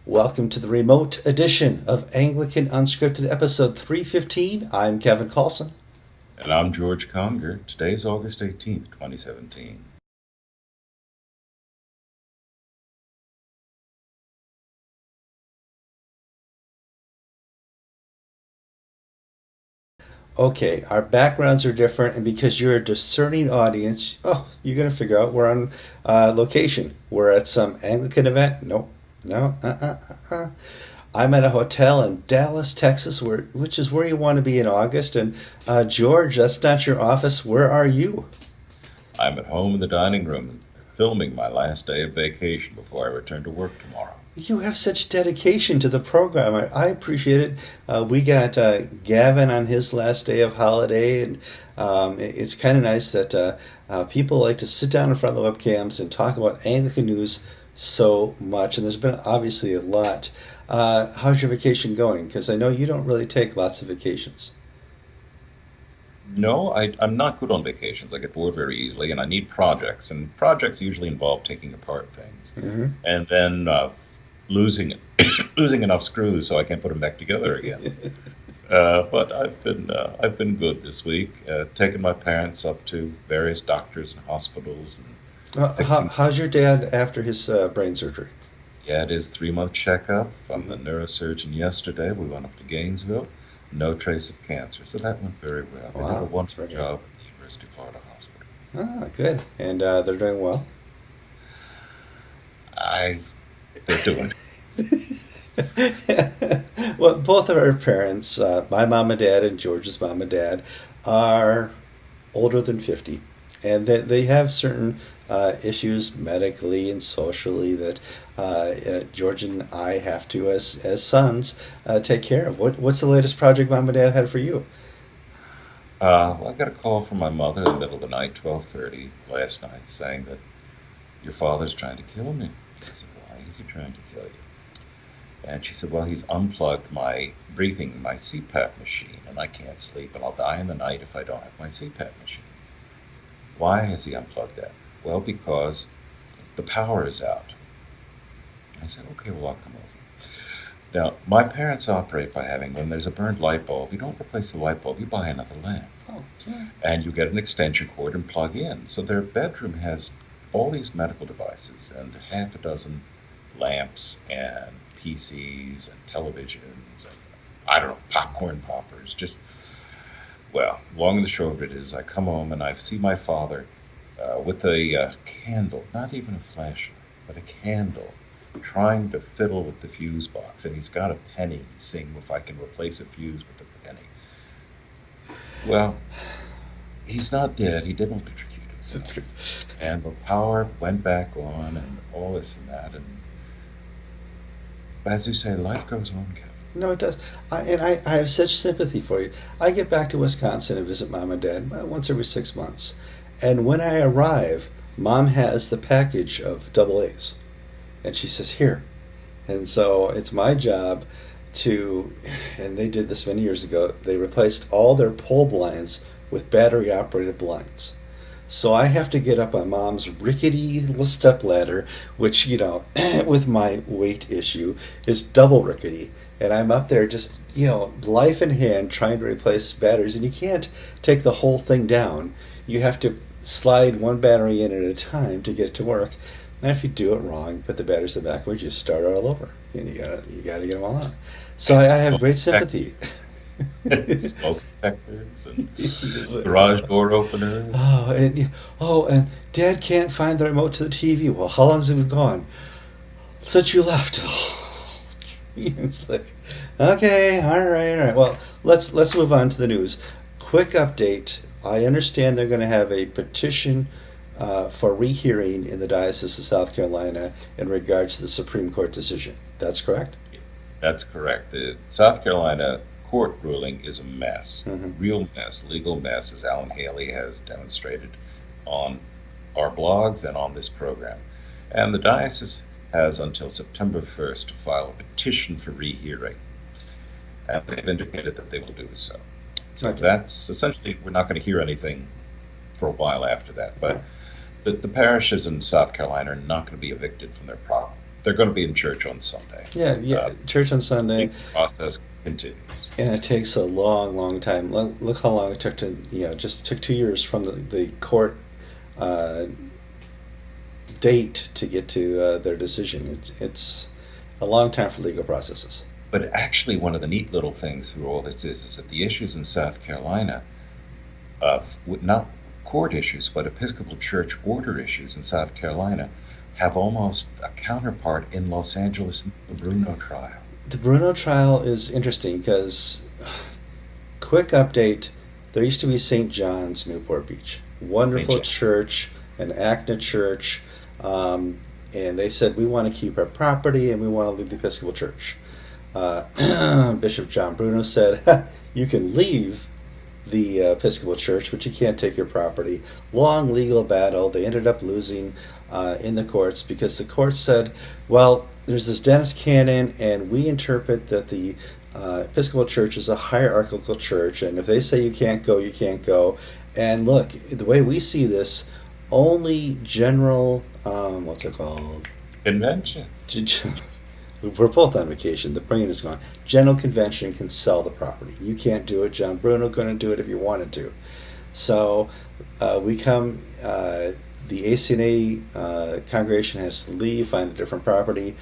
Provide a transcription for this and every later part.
Welcome to the remote edition of Anglican Unscripted, episode 315. I'm Kevin Carlson. And I'm George Conger. Today's August 18th, 2017. Okay, our backgrounds are different, and because you're a discerning audience, you're going to figure out we're on location. We're at some Anglican event. Nope. No. I'm at a hotel in Dallas, Texas, which is where you want to be in August. And George, that's not your office. Where are you? I'm at home in the dining room filming my last day of vacation before I return to work tomorrow. You have such dedication to the program. I appreciate it. We got Gavin on his last day of holiday, and it's kind of nice that people like to sit down in front of the webcams and talk about Anglican news so much. And there's been obviously a lot. How's your vacation going? Because I know you don't really take lots of vacations. No, I'm not good on vacations. I get bored very easily, and I need projects. And projects usually involve taking apart things Mm-hmm. and then losing losing enough screws so I can't put them back together again. But I've been good this week. Taking my parents up to various doctors and hospitals and fixing. How's your dad after his brain surgery? Yeah, it is 3-month checkup from the neurosurgeon yesterday. We went up to Gainesville. No trace of cancer, so that went very well. They did a Wow, that's wonderful very good. job at the University of Florida Hospital. Ah, good. And they're doing well. I They're doing Well, both of our parents, my mom and dad and George's mom and dad, are older than 50. And they have certain issues medically and socially that George and I have to, as sons, take care of. What's the latest project mom and dad had for you? Well, I got a call from my mother in the middle of the night, 12:30 last night, saying that your father's trying to kill me. I said, why is he trying to kill you? And she said, well, he's unplugged my my CPAP machine, and I can't sleep, and I'll die in the night if I don't have my CPAP machine. Why has he unplugged that? Well, because the power is out. I said, okay, well, I'll come over. Now, my parents operate by having, when there's a burned light bulb, you don't replace the light bulb, you buy another lamp. Oh, yeah. And you get an extension cord and plug in. So their bedroom has all these medical devices and half a dozen lamps and PCs and televisions and, I don't know, popcorn poppers. Well, long and the short of it is I come home and I see my father with a candle, not even a flashlight, but a candle, trying to fiddle with the fuse box. And he's got a penny, seeing if I can replace a fuse with a penny. Well, he's not dead. He didn't electrocute That's good. himself. And the power went back on and all this and that. And as you say, life goes on, Kevin. No, it does. I have such sympathy for you. I get back to Wisconsin and visit mom and dad once every 6 months. And when I arrive, mom has the package of double A's. And she says, here. And so it's my job to, and they did this many years ago, they replaced all their pole blinds with battery operated blinds. So I have to get up on mom's rickety little step ladder, which, with my weight issue, is double rickety. And I'm up there just, life in hand trying to replace batteries. And you can't take the whole thing down. You have to slide one battery in at a time to get it to work. And if you do it wrong, put the batteries in the backwards, you start all over. And you gotta get them all out. So I have Smoke great sympathy. smoke detectors and garage door openers. And Dad can't find the remote to the TV. Well, how long's it been gone? Since you left. It's like, okay, all right. Well, let's move on to the news. Quick update. I understand they're going to have a petition for rehearing in the Diocese of South Carolina in regards to the Supreme Court decision. That's correct? That's correct. The South Carolina court ruling is a mess, Mm-hmm. real mess, legal mess, as Alan Haley has demonstrated on our blogs and on this program. And the diocese has until September 1st to file a petition for rehearing. And they've indicated that they will do so. So Okay. that's essentially, we're not going to hear anything for a while after that. But the parishes in South Carolina are not going to be evicted from their they're going to be in church on Sunday. Yeah, yeah. Church on Sunday, The process continues. and it takes a long, long time. Look how long it took to, just took 2 years from the court uh, date to get to their decision. It's a long time for legal processes. But actually, one of the neat little things through all this is that the issues in South Carolina of not court issues, but Episcopal Church order issues in South Carolina have almost a counterpart in Los Angeles in the Bruno Trial. The Bruno Trial is interesting because, quick update, there used to be St. John's, Newport Beach. Wonderful church, an ACNA church, and they said, we want to keep our property and we want to leave the Episcopal Church. Bishop John Bruno said, you can leave the Episcopal Church, but you can't take your property. Long legal battle. They ended up losing in the courts because the courts said, well, there's this Dennis canon, and we interpret that the Episcopal Church is a hierarchical church, and if they say you can't go, you can't go. And look, the way we see this, only general, what's it called? Convention. We're both on vacation. The brain is gone. General convention can sell the property. You can't do it. John Bruno couldn't do it if you wanted to. So we come. The ACNA congregation has to leave, find a different property.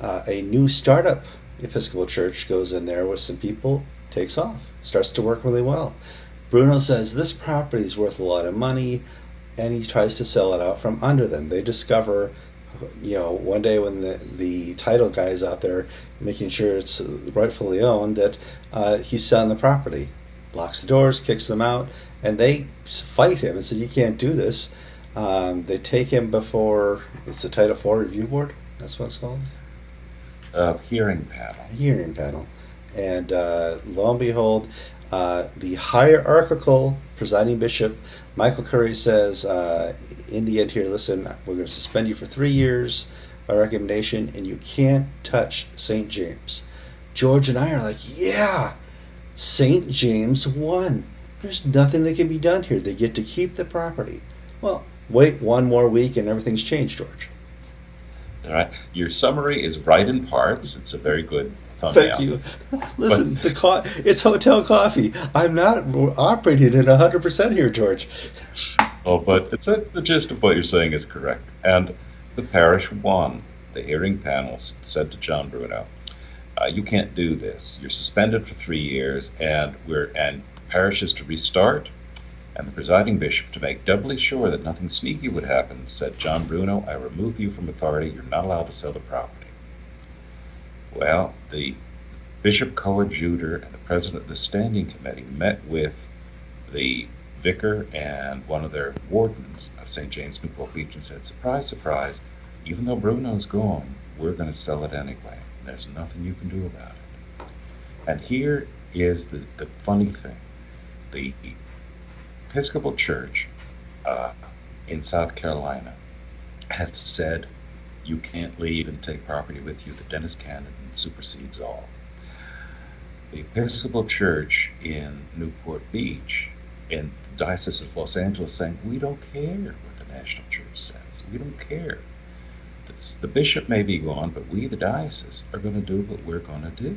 A new startup Episcopal church goes in there with some people, takes off, starts to work really well. Bruno says this property is worth a lot of money, and he tries to sell it out from under them. They discover, one day when the title guy is out there making sure it's rightfully owned, that he's selling the property. Locks the doors, kicks them out, and they fight him and say, you can't do this. They take him before, it's the Title IV Review Board, that's what it's called? Hearing panel. Hearing panel. And lo and behold, the hierarchical presiding bishop, Michael Curry, says, in the end here, listen, we're going to suspend you for 3 years by recommendation, and you can't touch St. James. George and I are like, yeah, St. James won. There's nothing that can be done here. They get to keep the property. Well, wait one more week and everything's changed, George. All right. Your summary is right in parts. It's a very good thumbnail. Thank you. Listen, it's hotel coffee. I'm not operating at 100% here, George. Oh, but the gist of what you're saying is correct. And the parish won. The hearing panels said to John Bruno, you can't do this. You're suspended for 3 years, and the parish is to restart. And the presiding bishop, to make doubly sure that nothing sneaky would happen, said, John Bruno, I remove you from authority. You're not allowed to sell the property. Well, the bishop coadjutor and the president of the standing committee met with the vicar and one of their wardens of St. James Newport Beach and said, surprise, surprise, even though Bruno's gone, we're going to sell it anyway. There's nothing you can do about it. And here is the funny thing. The Episcopal Church in South Carolina has said you can't leave and take property with you. The Dennis canon supersedes all. The Episcopal Church in Newport Beach, in the Diocese of Los Angeles, saying we don't care what the National Church says. We don't care. The bishop may be gone, but we, the diocese, are going to do what we're going to do.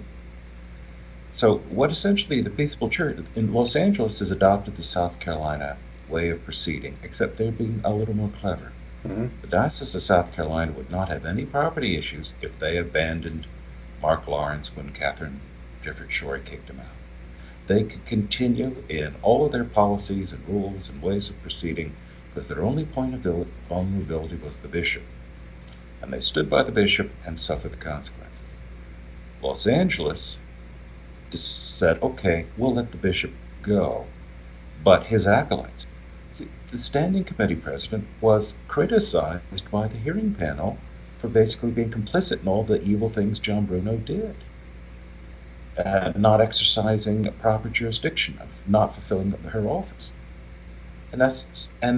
So what essentially the Episcopal Church in Los Angeles has adopted the South Carolina way of proceeding, except they're being a little more clever. Mm-hmm. The Diocese of South Carolina would not have any property issues if they abandoned Mark Lawrence when Catherine Jefferts Schori kicked him out. They could continue in all of their policies and rules and ways of proceeding because their only point of vulnerability was the bishop. And they stood by the bishop and suffered the consequences. Los Angeles just said, okay, we'll let the bishop go. But his acolytes, see, the standing committee president was criticized by the hearing panel for basically being complicit in all the evil things John Bruno did. Not exercising a proper jurisdiction, of not fulfilling her office. And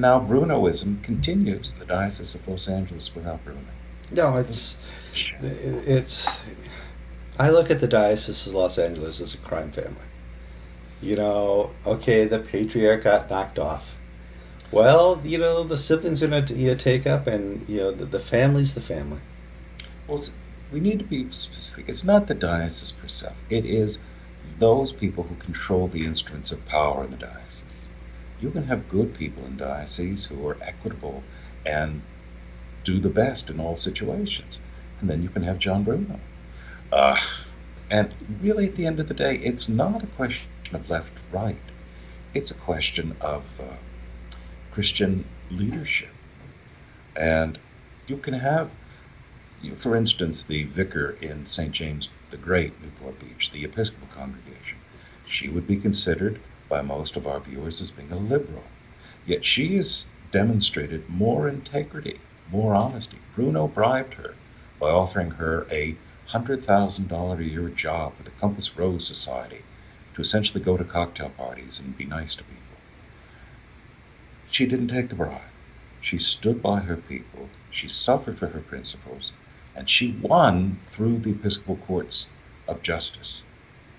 now Brunoism continues in the Diocese of Los Angeles without Bruno. No, it's I look at the Diocese of Los Angeles as a crime family. Okay, the patriarch got knocked off. Well, the siblings are going to take up, and the family's the family. Well, we need to be specific. It's not the diocese per se. It is those people who control the instruments of power in the diocese. You can have good people in dioceses who are equitable and do the best in all situations. And then you can have John Bruno. Uh, and really, at the end of the day, it's not a question of left right. It's a question of Christian leadership. And you can have, for instance, the vicar in St. James the Great, Newport Beach, the Episcopal congregation. She would be considered by most of our viewers as being a liberal. Yet she has demonstrated more integrity, more honesty. Bruno bribed her by offering her a $100,000 a year job with the Compass Rose Society to essentially go to cocktail parties and be nice to people. She didn't take the bribe. She stood by her people. She suffered for her principles, and she won through the Episcopal Courts of Justice.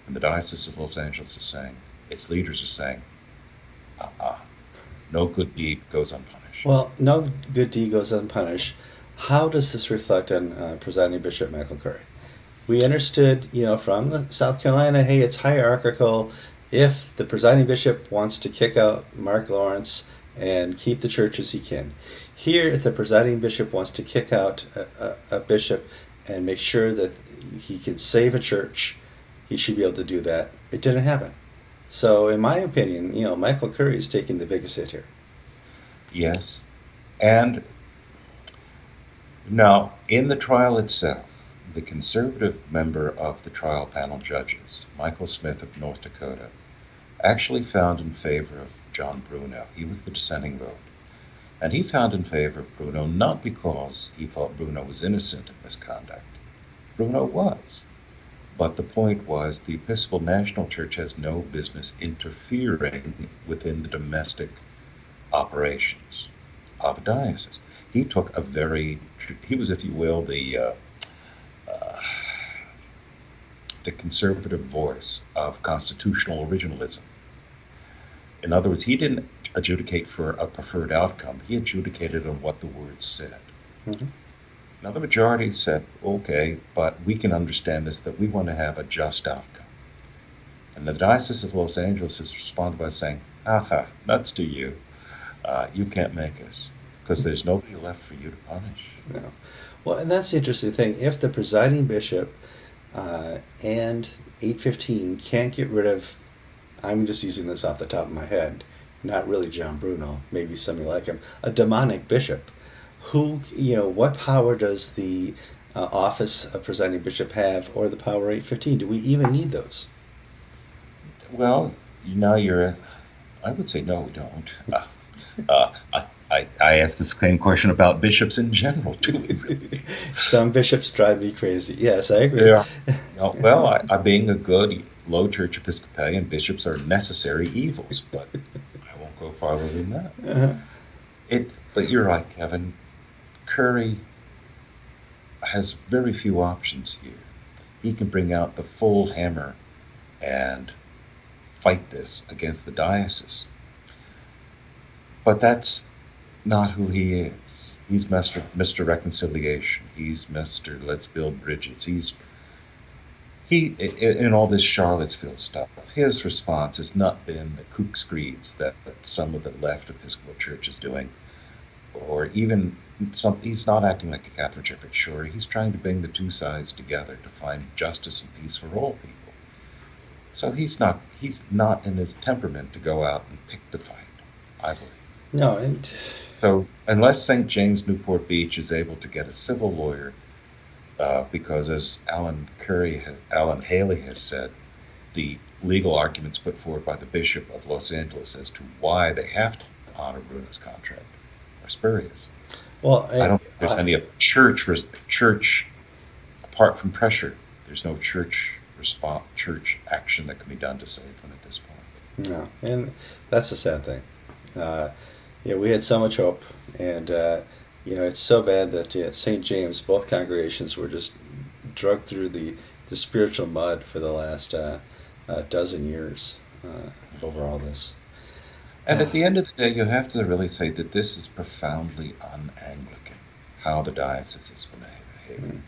And the Diocese of Los Angeles is saying, its leaders are saying, no good deed goes unpunished. Well, no good deed goes unpunished. How does this reflect on Presiding Bishop Michael Curry? We understood, from South Carolina, hey, it's hierarchical. If the presiding bishop wants to kick out Mark Lawrence and keep the church as he can. Here, if the presiding bishop wants to kick out a bishop and make sure that he can save a church, he should be able to do that. It didn't happen. So, in my opinion, Michael Curry is taking the biggest hit here. Yes. And now, in the trial itself, the conservative member of the trial panel judges, Michael Smith of North Dakota, actually found in favor of John Bruno. He was the dissenting vote. And he found in favor of Bruno not because he thought Bruno was innocent of misconduct. Bruno was. But the point was the Episcopal National Church has no business interfering within the domestic operations of a diocese. He took he was, if you will, the conservative voice of constitutional originalism. In other words, he didn't adjudicate for a preferred outcome. He adjudicated on what the words said. Mm-hmm. Now, the majority said, okay, but we can understand this, that we want to have a just outcome. And the Diocese of Los Angeles has responded by saying, aha, nuts to you. You can't make us, because there's nobody left for you to punish. No. Well, and that's the interesting thing. If the presiding bishop and 815 can't get rid of, I'm just using this off the top of my head, not really John Bruno, maybe somebody like him, a demonic bishop, who, what power does the office of presiding bishop have, or the power 815? Do we even need those? Well, I would say no, we don't. I asked the same question about bishops in general, too. Some bishops drive me crazy. Yes, I agree. Yeah. Well, being a good low church Episcopalian, bishops are necessary evils, but I won't go farther than that. Uh-huh. But you're right, Kevin. Curry has very few options here. He can bring out the full hammer and fight this against the diocese. But that's not who he is. He's Mr. Reconciliation. He's Mr. Let's build bridges. He in all this Charlottesville stuff, his response has not been the kook screeds that some of the left Episcopal Church is doing, or even he's not acting like a Catholic Jeffrey Shore. He's trying to bring the two sides together to find justice and peace for all people. So he's not in his temperament to go out and pick the fight, I believe. No, and so unless St. James Newport Beach is able to get a civil lawyer, because as Alan Haley has said, the legal arguments put forward by the Bishop of Los Angeles as to why they have to honor Bruno's contract are spurious. Well, I don't think there's any church apart from pressure. There's no church action that can be done to save them at this point. No, and that's a sad thing. We had so much hope, and it's so bad that at St. James, both congregations were just drugged through the spiritual mud for the last dozen years over all this. And at the end of the day, you have to really say that this is profoundly un-Anglican, how the diocese is behaving.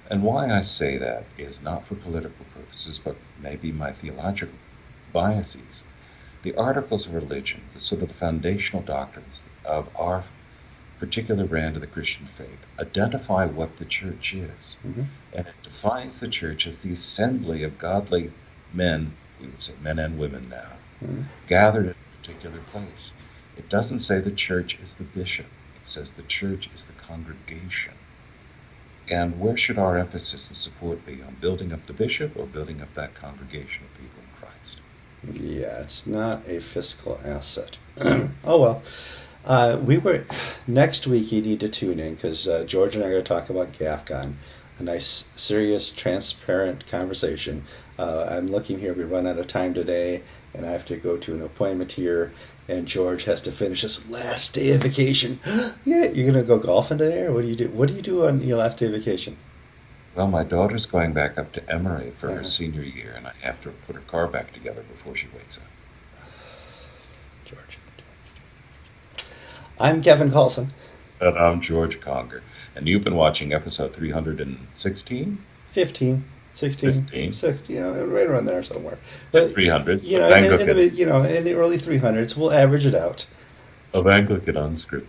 And why I say that is not for political purposes, but maybe my theological biases. The articles of religion, the sort of the foundational doctrines of our particular brand of the Christian faith, identify what the church is. Mm-hmm. And it defines the church as the assembly of godly men, we would say men and women now, Mm-hmm. gathered in a particular place. It doesn't say the church is the bishop. It says the church is the congregation. And where should our emphasis and support be? On building up the bishop or building up that congregation of people in Christ? Yeah, it's not a fiscal asset. Oh well. Next week you need to tune in because George and I are going to talk about GAFCON, a nice, serious, transparent conversation. I'm looking here, we run out of time today, and I have to go to an appointment here, and George has to finish his last day of vacation. Yeah, you're going to go golfing today, or what do you do? What do you do on your last day of vacation? Well, my daughter's going back up to Emory for her Uh-huh. senior year, and I have to put her car back together before she wakes up. George. I'm Kevin Carlson. And I'm George Conger, and you've been watching episode 316? 15, 16, 15. 16, right around there somewhere. But 300 in the early 300s, we'll average it out. of Anglican Unscripted.